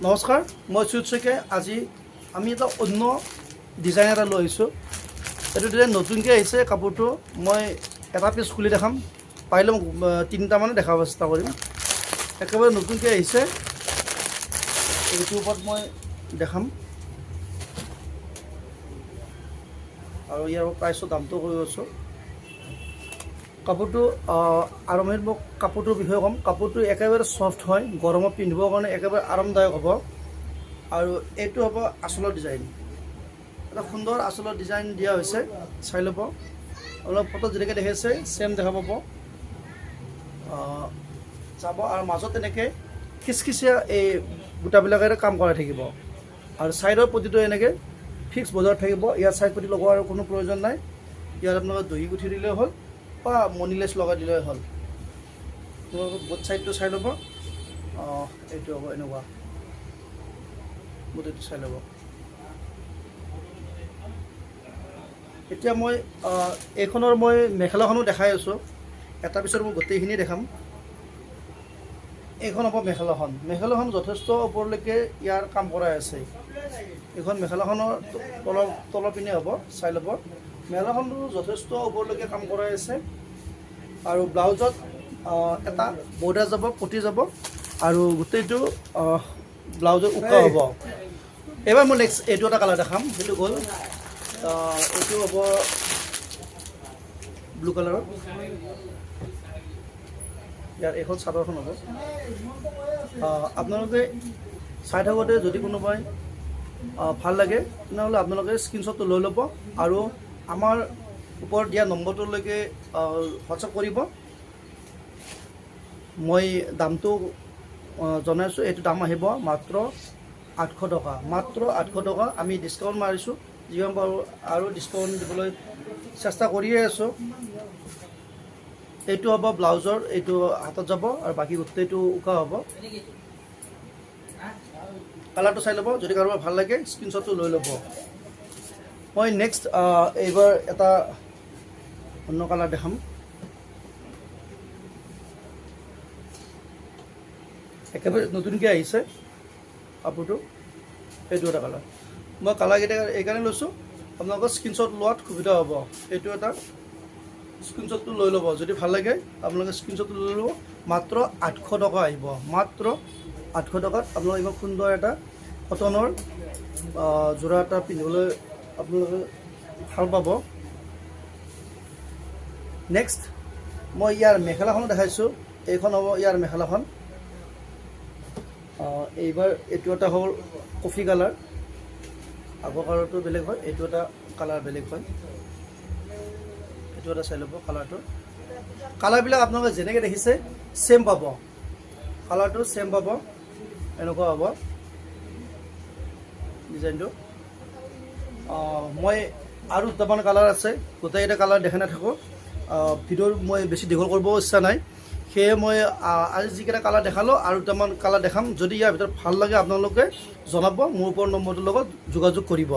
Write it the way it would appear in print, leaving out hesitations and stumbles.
নমস্কাৰ, মই সুজিত শইকীয়াই। আজি আমি এটা অন্য ডিজাইন এটা লৈ আহিছোঁ। এইটো ডিজাইন নতুনকৈ আহিছে কাপোৰটো। মই এটা পিচ খুলি দেখাম, পাৰিলে মই তিনিটামানে দেখাব চেষ্টা কৰিম। একেবাৰে নতুনকৈ আহিছে, এইটোৰ ওপৰত মই দেখাম আৰু ইয়াৰ প্ৰাইচৰ দামটো কৈ আছোঁ। কাপোৰটো আৰম্ভণিত মই কাপোৰটোৰ বিষয়ে ক'ম। কাপোৰটো একেবাৰে ছফ্ট হয়, গৰমত পিন্ধিবৰ কাৰণে একেবাৰে আৰামদায়ক হ'ব। আৰু এইটো হ'ব আঁচলৰ ডিজাইন, এটা সুন্দৰ আঁচলৰ ডিজাইন দিয়া হৈছে। চাই ল'ব, অলপ ফটোত যেনেকৈ দেখাইছে ছেম দেখা পাব যাব। আৰু মাজত এনেকৈ খিচখিচীয়া এই বুটাবিলাকেৰে কাম কৰাই থাকিব। আৰু ছাইডৰ পটিটো এনেকৈ ফিক্স বজাৰত থাকিব। ইয়াত ছাইড পটি লগোৱাৰ কোনো প্ৰয়োজন নাই। ইয়াত আপোনালোকে দহি গুঠি দিলেই হ'ল বা মণিলেছ লগাই দিলেই হ'ল। তোমালোকে বোথ ছাইডটো চাই ল'ব। এইটো হ'ব এনেকুৱা, গোটেইটো চাই ল'ব। এতিয়া মই এইখনৰ মই মেখেলাখনো দেখাই আছোঁ। এটাৰ পিছত মই গোটেইখিনি দেখাম। এইখন হ'ব মেখেলাখন। মেখেলাখন যথেষ্ট ওপৰলৈকে ইয়াৰ কাম কৰাই আছে। এইখন মেখেলাখনৰ তলৰ পিনে হ'ব, চাই ল'ব। মেখেলাখনটো যথেষ্ট ওপৰলৈকে কাম কৰাই আছে। আৰু ব্লাউজত এটা বৰ্ডাৰ যাব, পটি যাব আৰু গোটেইটো ব্লাউজত উকা হ'ব। এইবাৰ মই নেক্সট এইটো এটা কালাৰ দেখাম, সেইটো হ'ল এইটো হ'ব ব্লু কালাৰৰ। ইয়াৰ এইখন চাদৰখন হ'ব। আপোনালোকে চাই থাকোঁতে যদি কোনোবাই ভাল লাগে তেনেহ'লে আপোনালোকে স্ক্ৰীনশ্বটটো লৈ ল'ব আৰু আমাৰ ওপৰত দিয়া নম্বৰটোলৈকে হোৱাটছআপ কৰিব। মই দামটো জনাইছোঁ। এইটো দাম আহিব মাত্ৰ 800 টকা, মাত্ৰ 800 টকা। আমি ডিছকাউণ্ট মাৰিছোঁ যিমান পাৰোঁ, আৰু ডিছকাউণ্ট দিবলৈ চেষ্টা কৰিয়ে আছোঁ। এইটো হ'ব ব্লাউজৰ, এইটো হাতত যাব আৰু বাকী গোটেইটো উকা হ'ব। কালাৰটো চাই ল'ব, যদি কাৰোবাৰ ভাল লাগে স্ক্ৰীনশ্বটটো লৈ ল'ব। মই নেক্সট এইবাৰ এটা অন্য কালাৰ দেখাম। একেবাৰে নতুনকৈ আহিছে কাপোৰটো। এইটো এটা কালাৰ। মই কালাৰকেইটা এইকাৰণে লৈছোঁ, আপোনালোকৰ স্ক্ৰীনশ্বট লোৱাত সুবিধা হ'ব। এইটো এটা স্ক্ৰীনশ্বটটো লৈ ল'ব, যদি ভাল লাগে আপোনালোকে স্ক্ৰীনশ্বটটো লৈ ল'ব। মাত্ৰ 800 টকা আহিব, মাত্ৰ 800 টকাত আপোনালোকে ইমান সুন্দৰ এটা কটনৰ যোৰা এটা পিন্ধিবলৈ আপোনালোকে ভাল পাব। নেক্সট মই ইয়াৰ মেখেলাখনো দেখাইছোঁ। এইখন হ'ব ইয়াৰ মেখেলাখন। এইবাৰ এইটো এটা হ'ল কফি কালাৰ। আগৰ কালাৰটো বেলেগ হয়, এইটো এটা কালাৰ বেলেগ হয়। এইটো এটা চাই ল'ব কালাৰটো। কালাৰবিলাক আপোনালোকে যেনেকৈ দেখিছে ছেম পাব, কালাৰটো ছেম পাব। এনেকুৱা হ'ব ডিজাইনটো। মই আৰু দুটামান কালাৰ আছে, গোটেইকেইটা কালাৰ দেখাই নাথাকোঁ। ভিডিঅ'ৰ মই বেছি দীঘল কৰিব ইচ্ছা নাই, সেয়ে মই আজি যিকেইটা কালাৰ দেখালোঁ আৰু দুটামান কালাৰ দেখাম। যদি ইয়াৰ ভিতৰত ভাল লাগে আপোনালোকে জনাব, মোৰ ওপৰৰ নম্বৰটোৰ লগত যোগাযোগ কৰিব।